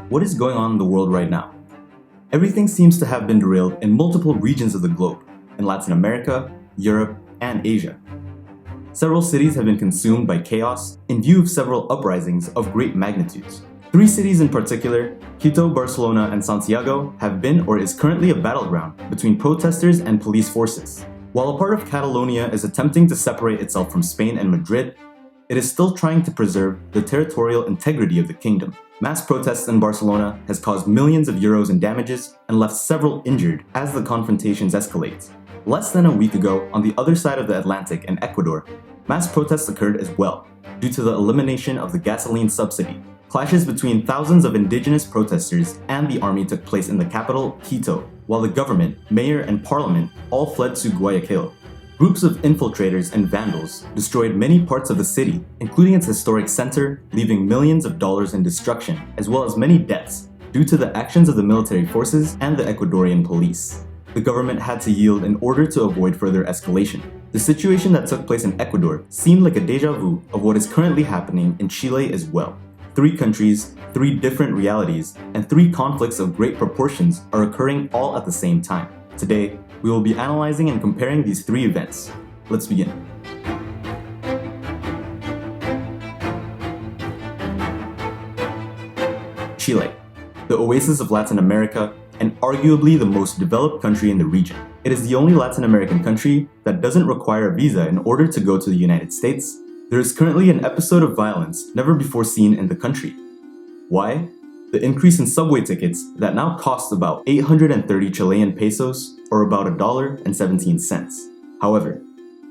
What is going on in the world right now? Everything seems to have been derailed in multiple regions of the globe, in Latin America, Europe, and Asia. Several cities have been consumed by chaos in view of several uprisings of great magnitudes. 3 cities in particular, Quito, Barcelona, and Santiago, have been or is currently a battleground between protesters and police forces. While a part of Catalonia is attempting to separate itself from Spain and Madrid, it is still trying to preserve the territorial integrity of the kingdom. Mass protests in Barcelona has caused millions of euros in damages and left several injured as the confrontations escalate. Less than a week ago, on the other side of the Atlantic in Ecuador, mass protests occurred as well, due to the elimination of the gasoline subsidy. Clashes between thousands of indigenous protesters and the army took place in the capital, Quito, while the government, mayor, and parliament all fled to Guayaquil. Groups of infiltrators and vandals destroyed many parts of the city, including its historic center, leaving millions of dollars in destruction, as well as many deaths, due to the actions of the military forces and the Ecuadorian police. The government had to yield in order to avoid further escalation. The situation that took place in Ecuador seemed like a deja vu of what is currently happening in Chile as well. 3 countries, 3 different realities, and 3 conflicts of great proportions are occurring all at the same time. Today, we will be analyzing and comparing these 3 events. Let's begin. Chile, the oasis of Latin America, and arguably the most developed country in the region. It is the only Latin American country that doesn't require a visa in order to go to the United States. There is currently an episode of violence never before seen in the country. Why? The increase in subway tickets that now cost about 830 Chilean pesos, or about $1.17. However,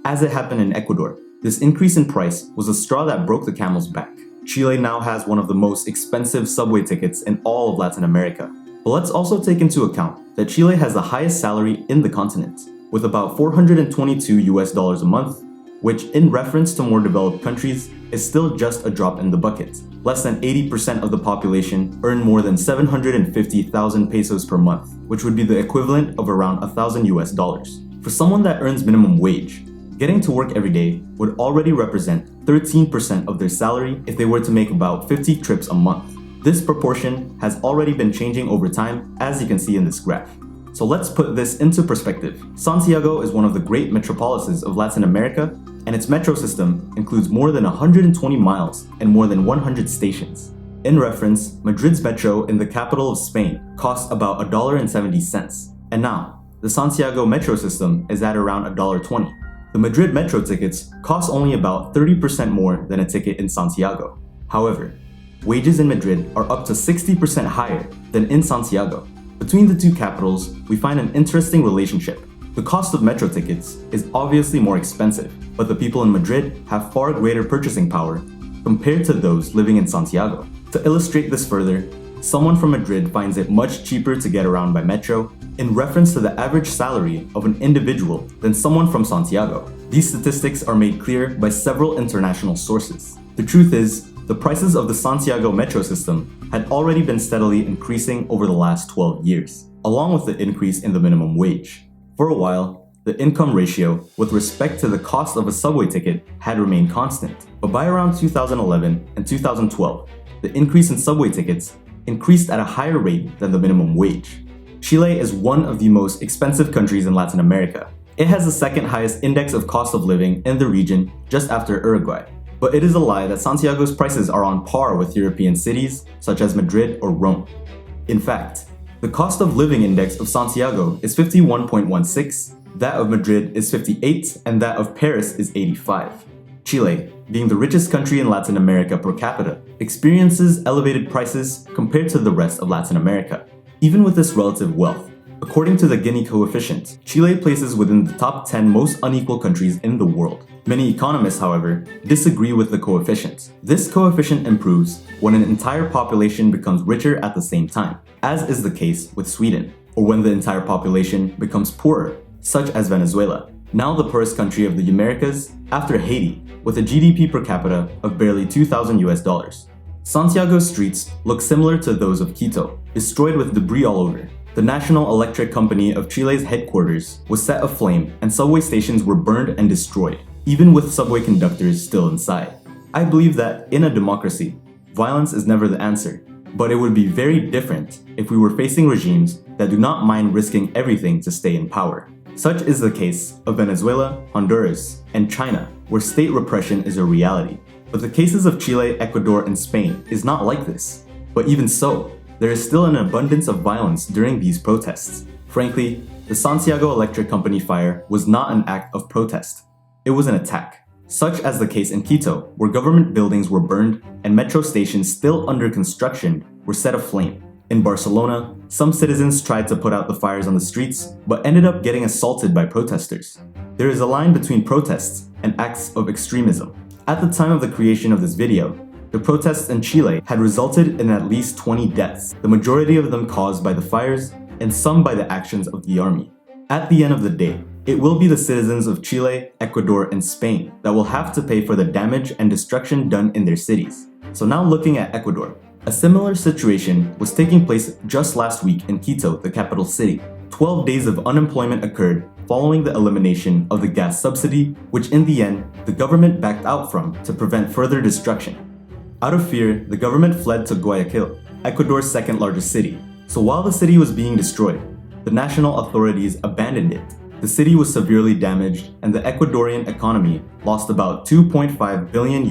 as it happened in Ecuador, this increase in price was a straw that broke the camel's back. Chile now has one of the most expensive subway tickets in all of Latin America. But let's also take into account that Chile has the highest salary in the continent, with about $422 a month, which in reference to more developed countries is still just a drop in the bucket. Less than 80% of the population earn more than 750,000 pesos per month, which would be the equivalent of around $1,000. For someone that earns minimum wage, getting to work every day would already represent 13% of their salary if they were to make about 50 trips a month. This proportion has already been changing over time, as you can see in this graph. So let's put this into perspective. Santiago is one of the great metropolises of Latin America, and its metro system includes more than 120 miles and more than 100 stations. In reference, Madrid's metro in the capital of Spain costs about $1.70, and now, the Santiago metro system is at around $1.20. The Madrid metro tickets cost only about 30% more than a ticket in Santiago. However, wages in Madrid are up to 60% higher than in Santiago. Between the 2 capitals, we find an interesting relationship. The cost of metro tickets is obviously more expensive, but the people in Madrid have far greater purchasing power compared to those living in Santiago. To illustrate this further, someone from Madrid finds it much cheaper to get around by metro in reference to the average salary of an individual than someone from Santiago. These statistics are made clear by several international sources. The truth is, the prices of the Santiago metro system had already been steadily increasing over the last 12 years, along with the increase in the minimum wage. For a while, the income ratio with respect to the cost of a subway ticket had remained constant, but by around 2011 and 2012, the increase in subway tickets increased at a higher rate than the minimum wage. Chile is one of the most expensive countries in Latin America. It has the 2nd highest index of cost of living in the region, just after Uruguay. But it is a lie that Santiago's prices are on par with European cities such as Madrid or Rome. In fact, the cost of living index of Santiago is 51.16, that of Madrid is 58, and that of Paris is 85. Chile, being the richest country in Latin America per capita, experiences elevated prices compared to the rest of Latin America. Even with this relative wealth, according to the Gini coefficient, Chile places within the top 10 most unequal countries in the world. Many economists, however, disagree with the coefficient. This coefficient improves when an entire population becomes richer at the same time, as is the case with Sweden, or when the entire population becomes poorer, such as Venezuela, now the poorest country of the Americas after Haiti, with a GDP per capita of barely $2,000. Santiago's streets look similar to those of Quito, destroyed with debris all over. The National Electric Company of Chile's headquarters was set aflame and subway stations were burned and destroyed, even with subway conductors still inside. I believe that in a democracy, violence is never the answer. But it would be very different if we were facing regimes that do not mind risking everything to stay in power. Such is the case of Venezuela, Honduras, and China, where state repression is a reality. But the cases of Chile, Ecuador, and Spain is not like this. But even so, there is still an abundance of violence during these protests. Frankly, the Santiago Electric Company fire was not an act of protest. It was an attack, such as the case in Quito, where government buildings were burned and metro stations still under construction were set aflame. In Barcelona, some citizens tried to put out the fires on the streets, but ended up getting assaulted by protesters. There is a line between protests and acts of extremism. At the time of the creation of this video, the protests in Chile had resulted in at least 20 deaths, the majority of them caused by the fires and some by the actions of the army. At the end of the day, it will be the citizens of Chile, Ecuador, and Spain that will have to pay for the damage and destruction done in their cities. So now looking at Ecuador, a similar situation was taking place just last week in Quito, the capital city. 12 days of unemployment occurred following the elimination of the gas subsidy, which in the end, the government backed out from to prevent further destruction. Out of fear, the government fled to Guayaquil, Ecuador's second largest city. So while the city was being destroyed, the national authorities abandoned it. The city was severely damaged and the Ecuadorian economy lost about $2.5 billion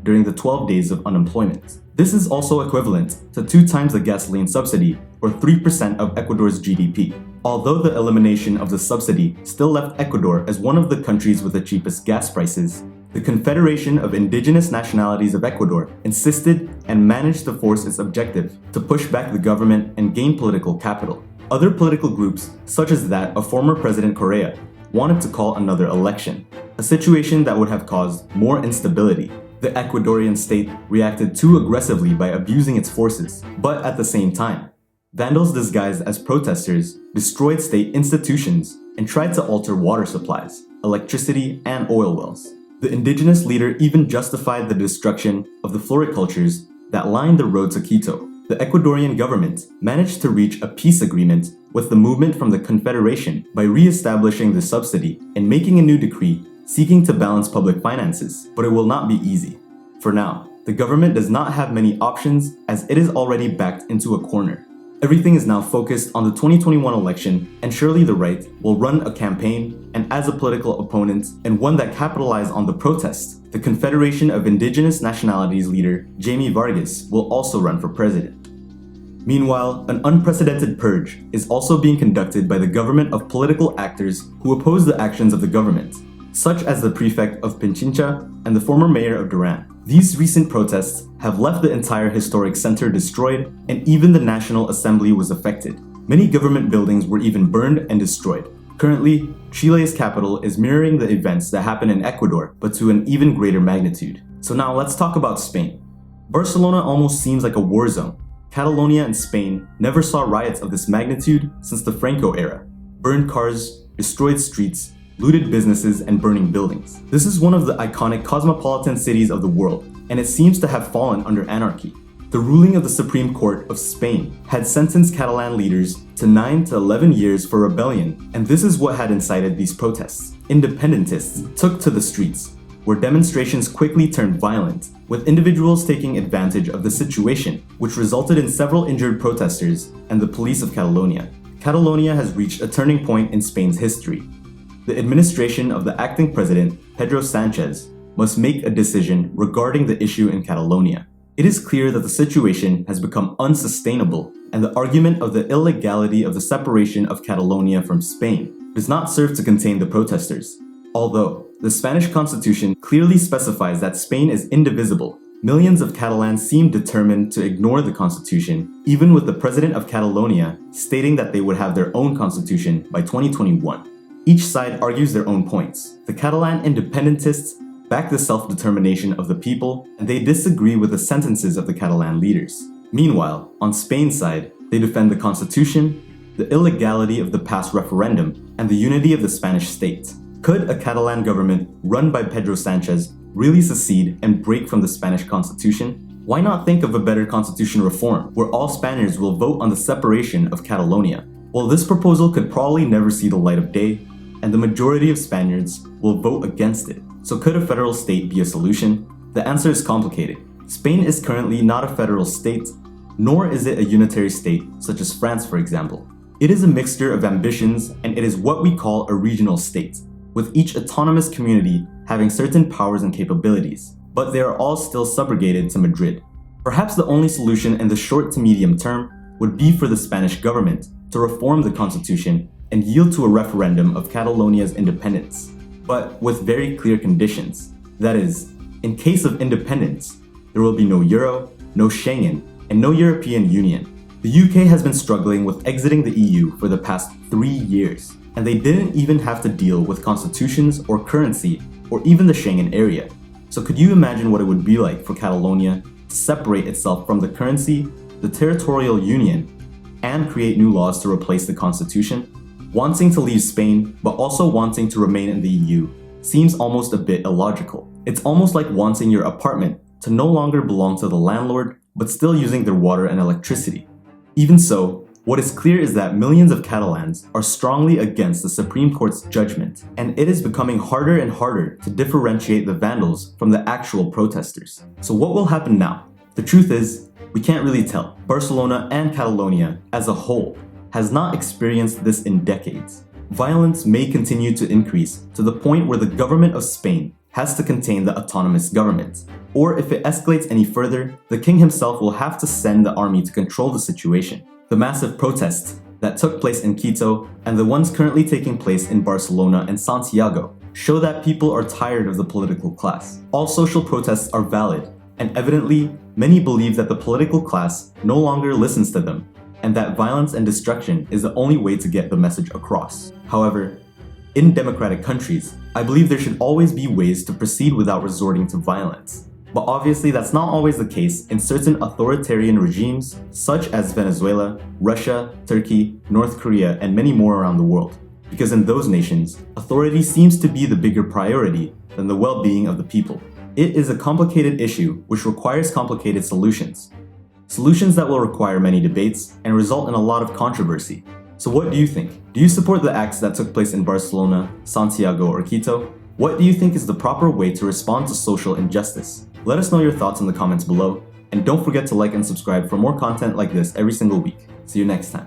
during the 12 days of unemployment. This is also equivalent to 2 times the gasoline subsidy, or 3% of Ecuador's GDP. Although the elimination of the subsidy still left Ecuador as one of the countries with the cheapest gas prices, the Confederation of Indigenous Nationalities of Ecuador insisted and managed to force its objective to push back the government and gain political capital. Other political groups, such as that of former President Correa, wanted to call another election, a situation that would have caused more instability. The Ecuadorian state reacted too aggressively by abusing its forces, but at the same time, vandals disguised as protesters destroyed state institutions and tried to alter water supplies, electricity, and oil wells. The indigenous leader even justified the destruction of the floricultures that lined the road to Quito. The Ecuadorian government managed to reach a peace agreement with the movement from the Confederation by re-establishing the subsidy and making a new decree seeking to balance public finances, but it will not be easy. For now, the government does not have many options as it is already backed into a corner. Everything is now focused on the 2021 election, and surely the right will run a campaign, and as a political opponent, and one that capitalized on the protests, the Confederation of Indigenous Nationalities leader Jaime Vargas will also run for president. Meanwhile, an unprecedented purge is also being conducted by the government of political actors who oppose the actions of the government, such as the prefect of Pichincha and the former mayor of Duran. These recent protests have left the entire historic center destroyed, and even the National Assembly was affected. Many government buildings were even burned and destroyed. Currently, Chile's capital is mirroring the events that happened in Ecuador, but to an even greater magnitude. So now let's talk about Spain. Barcelona almost seems like a war zone. Catalonia and Spain never saw riots of this magnitude since the Franco era. Burned cars, destroyed streets, looted businesses, and burning buildings. This is one of the iconic cosmopolitan cities of the world, and it seems to have fallen under anarchy. The ruling of the Supreme Court of Spain had sentenced Catalan leaders to 9 to 11 years for rebellion, and this is what had incited these protests. Independentists took to the streets, where demonstrations quickly turned violent, with individuals taking advantage of the situation, which resulted in several injured protesters and the police of Catalonia. Catalonia has reached a turning point in Spain's history. The administration of the acting president, Pedro Sanchez, must make a decision regarding the issue in Catalonia. It is clear that the situation has become unsustainable, and the argument of the illegality of the separation of Catalonia from Spain does not serve to contain the protesters. Although the Spanish constitution clearly specifies that Spain is indivisible, millions of Catalans seem determined to ignore the constitution, even with the president of Catalonia stating that they would have their own constitution by 2021. Each side argues their own points. The Catalan independentists back the self-determination of the people, and they disagree with the sentences of the Catalan leaders. Meanwhile, on Spain's side, they defend the constitution, the illegality of the past referendum, and the unity of the Spanish state. Could a Catalan government run by Pedro Sanchez really secede and break from the Spanish constitution? Why not think of a better constitution reform, where all Spaniards will vote on the separation of Catalonia? Well, this proposal could probably never see the light of day, and the majority of Spaniards will vote against it. So could a federal state be a solution? The answer is complicated. Spain is currently not a federal state, nor is it a unitary state such as France, for example. It is a mixture of ambitions, and it is what we call a regional state, with each autonomous community having certain powers and capabilities, but they are all still subrogated to Madrid. Perhaps the only solution in the short to medium term would be for the Spanish government to reform the constitution and yield to a referendum of Catalonia's independence, but with very clear conditions. That is, in case of independence, there will be no euro, no Schengen, and no European Union. The UK has been struggling with exiting the EU for the past 3 years, and they didn't even have to deal with constitutions or currency or even the Schengen area. So could you imagine what it would be like for Catalonia to separate itself from the currency, the territorial union, and create new laws to replace the constitution? Wanting to leave Spain, but also wanting to remain in the EU, seems almost a bit illogical. It's almost like wanting your apartment to no longer belong to the landlord, but still using their water and electricity. Even so, what is clear is that millions of Catalans are strongly against the Supreme Court's judgment, and it is becoming harder and harder to differentiate the vandals from the actual protesters. So what will happen now? The truth is, we can't really tell. Barcelona and Catalonia, as a whole, has not experienced this in decades. Violence may continue to increase to the point where the government of Spain has to contain the autonomous government. Or if it escalates any further, the king himself will have to send the army to control the situation. The massive protests that took place in Quito and the ones currently taking place in Barcelona and Santiago show that people are tired of the political class. All social protests are valid, and evidently, many believe that the political class no longer listens to them, and that violence and destruction is the only way to get the message across. However, in democratic countries, I believe there should always be ways to proceed without resorting to violence. But obviously that's not always the case in certain authoritarian regimes such as Venezuela, Russia, Turkey, North Korea, and many more around the world. Because in those nations, authority seems to be the bigger priority than the well-being of the people. It is a complicated issue which requires complicated solutions. Solutions that will require many debates and result in a lot of controversy. So what do you think? Do you support the acts that took place in Barcelona, Santiago, or Quito? What do you think is the proper way to respond to social injustice? Let us know your thoughts in the comments below, and don't forget to like and subscribe for more content like this every single week. See you next time.